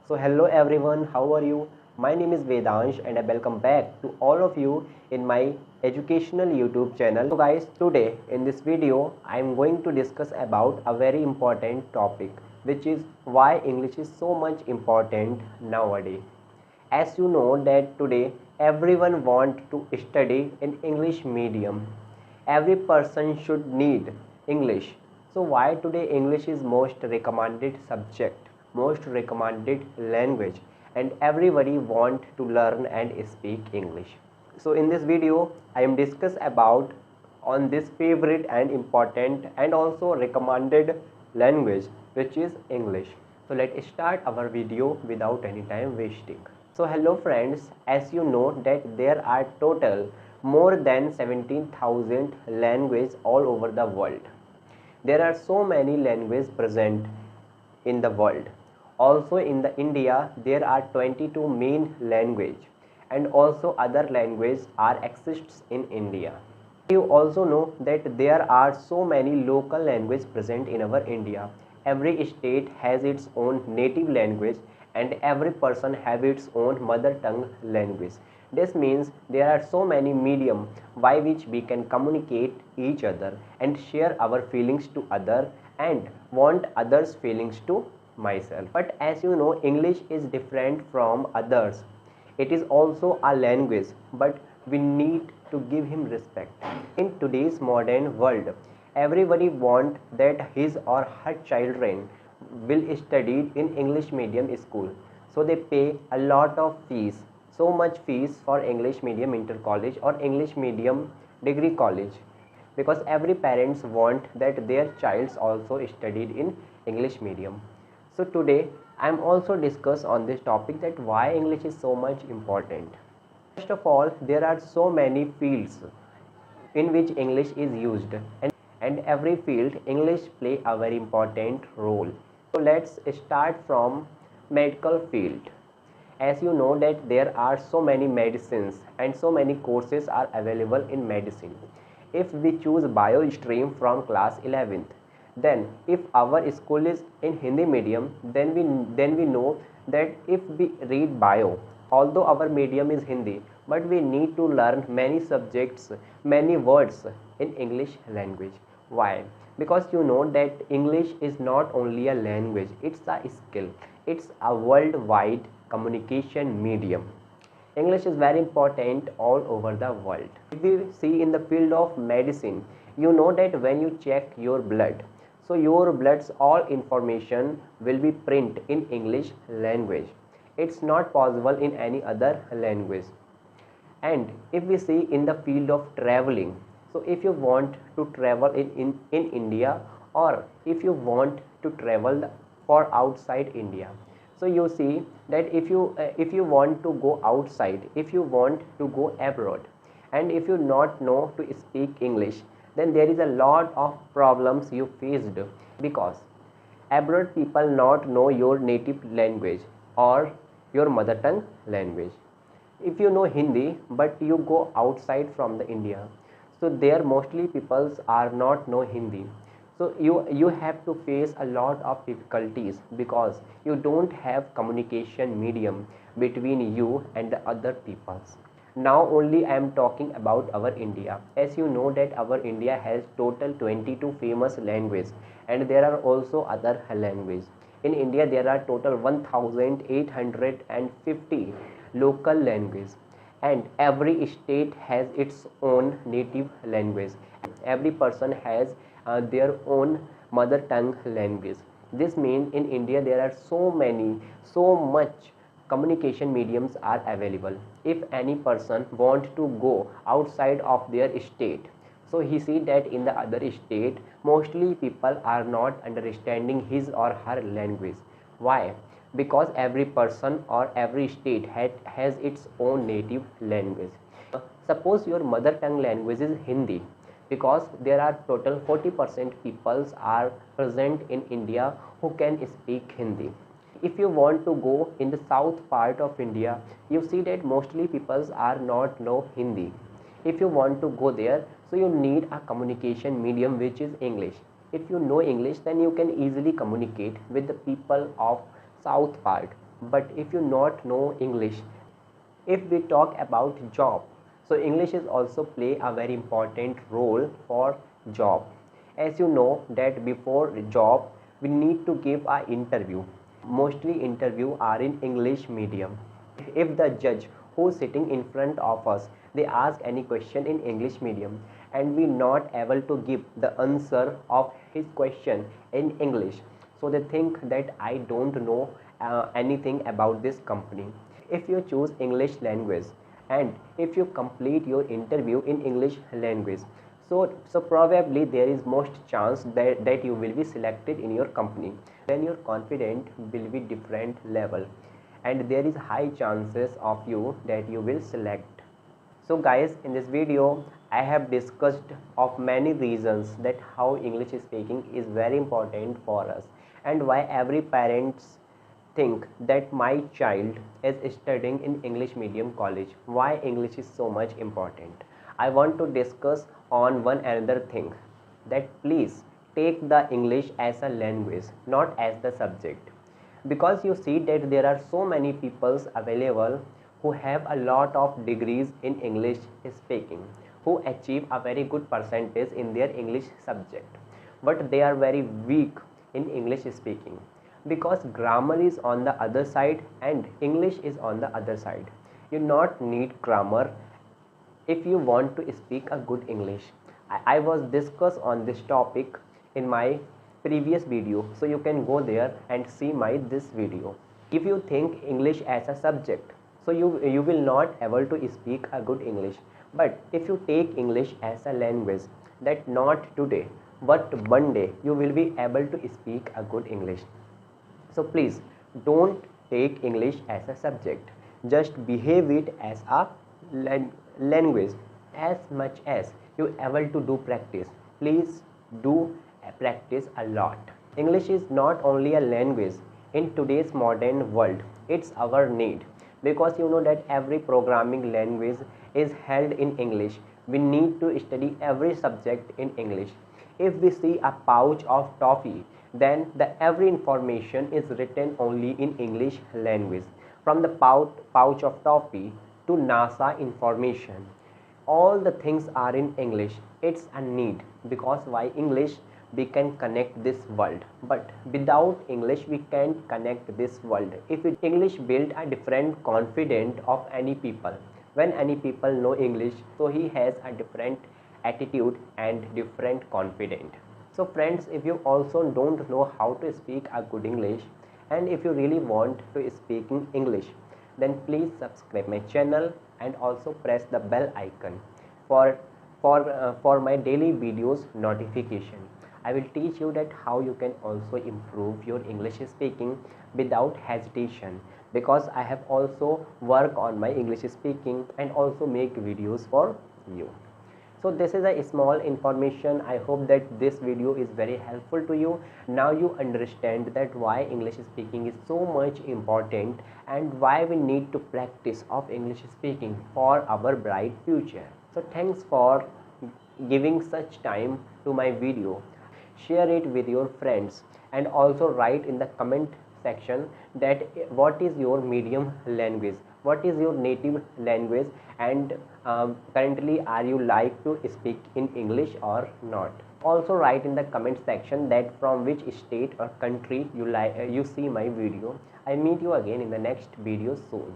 So hello everyone, how are you? My name is Vedansh and I welcome back to all of you in my educational YouTube channel. So guys, today in this video I am going to discuss about a very important topic, which is why English is so much important nowadays. As you know that today everyone want to study in English medium. Every person should need English. So why today English is most recommended subject, most recommended language, and everybody want to learn and speak English. So in this video I am discuss about on this favorite and important and also recommended language, which is English. So let's start our video without any time wasting. So hello friends, as you know that there are total more than 17,000 languages all over the world. There are so many languages present in the world. Also in the India there are 22 main language and also other languages are exists in India. You also know that there are so many local languages present in our India. Every state has its own native language and every person have its own mother tongue language. This means there are so many medium by which we can communicate each other and share our feelings to other and want others feelings to myself. But as you know, English is different from others. It is also a language, but we need to give him respect. In today's modern world, everybody want that his or her children will study in English medium school. So they pay a lot of fees, so much fees for English medium inter college or English medium degree college, because every parents want that their childs also studied in English medium. So today I am also discuss on this topic that why English is so much important. First of all, there are so many fields in which English is used, and every field English play a very important role. So let's start from medical field. As you know that there are so many medicines and so many courses are available in medicine. If we choose bio stream from class 11th, then if our school is in Hindi medium, then we know that if we read bio, although our medium is Hindi, but we need to learn many subjects, many words in English language. Why? Because you know that English is not only a language, it's a skill, it's a worldwide communication medium. English is very important all over the world. If we see in the field of medicine, you know that when you check your blood, so your blood's all information will be print in English language. It's not possible in any other language. And if we see in the field of traveling, so if you want to travel in India, or if you want to travel for outside India, so you see that if you want to go outside, if you want to go abroad, and if you not know to speak English, then there is a lot of problems you faced, because abroad people not know your native language or your mother tongue language. If you know Hindi but you go outside from the India, so there mostly peoples are not know Hindi. So you have to face a lot of difficulties because you don't have communication medium between you and the other peoples. Now only I am talking about our India. As you know that our India has total 22 famous languages and there are also other languages. In India there are total 1850 local languages, and every state has its own native language. Every person has their own mother tongue language. This means in India there are so much communication mediums are available. If any person want to go outside of their state, so he see that in the other state mostly people are not understanding his or her language. Why? Because every person or every state has its own native language. Suppose your mother tongue language is Hindi, because there are total 40% peoples are present in India who can speak Hindi. If you want to go in the south part of India, you see that mostly peoples are not know Hindi. If you want to go there, so you need a communication medium which is English. If you know English, then you can easily communicate with the people of south part. but if you not know English, if we talk about job, so English is also play a very important role for job. As you know that before job we need to give a interview. Mostly interview are in English medium. If the judge who's sitting in front of us, they ask any question in English medium and we not able to give the answer of his question in English, so they think that I don't know anything about this company. If you choose English language and if you complete your interview in English language, so probably there is most chance that you will be selected in your company. Then your confidence will be different level and there is high chances of you that you will select. So guys, in this video I have discussed of many reasons that how English speaking is very important for us and why every parents think that my child is studying in English medium college, why English is so much important. I want to discuss on one another thing, that please take the English as a language, not as the subject, because you see that there are so many peoples available who have a lot of degrees in English speaking, who achieve a very good percentage in their English subject, but they are very weak in English speaking because grammar is on the other side and English is on the other side. You not need grammar if you want to speak a good English. I was discuss on this topic in my previous video, so you can go there and see my this video. If you think English as a subject, so you will not able to speak a good English. But if you take English as a language, that not today but one day you will be able to speak a good English. So please don't take English as a subject, just behave it as a language. As much as you able to do practice, please do practice a lot. English is not only a language in today's modern world, it's our need, because you know that every programming language is held in English. We need to study every subject in English. If we see a pouch of toffee, then every information is written only in English language. From the pouch of toffee to NASA information, all the things are in English. It's a need, because why English we can connect this world, but without English we can't connect this world. If English build a different confidence of any people, when any people know English, so he has a different attitude and different confidence. So friends, if you also don't know how to speak a good English and if you really want to speak in English, then please subscribe my channel and also press the bell icon for my daily videos notification. I will teach you that how you can also improve your English speaking without hesitation, because I have also worked on my English speaking and also make videos for you. So this is a small information. I hope that this video is very helpful to you. Now you understand that why English speaking is so much important and why we need to practice of English speaking for our bright future. So thanks for giving such time to my video. Share it with your friends and also write in the comment section that what is your medium language, what is your native language, and currently are you like to speak in English or not. Also write in the comment section that from which state or country you see my video. I meet you again in the next video soon.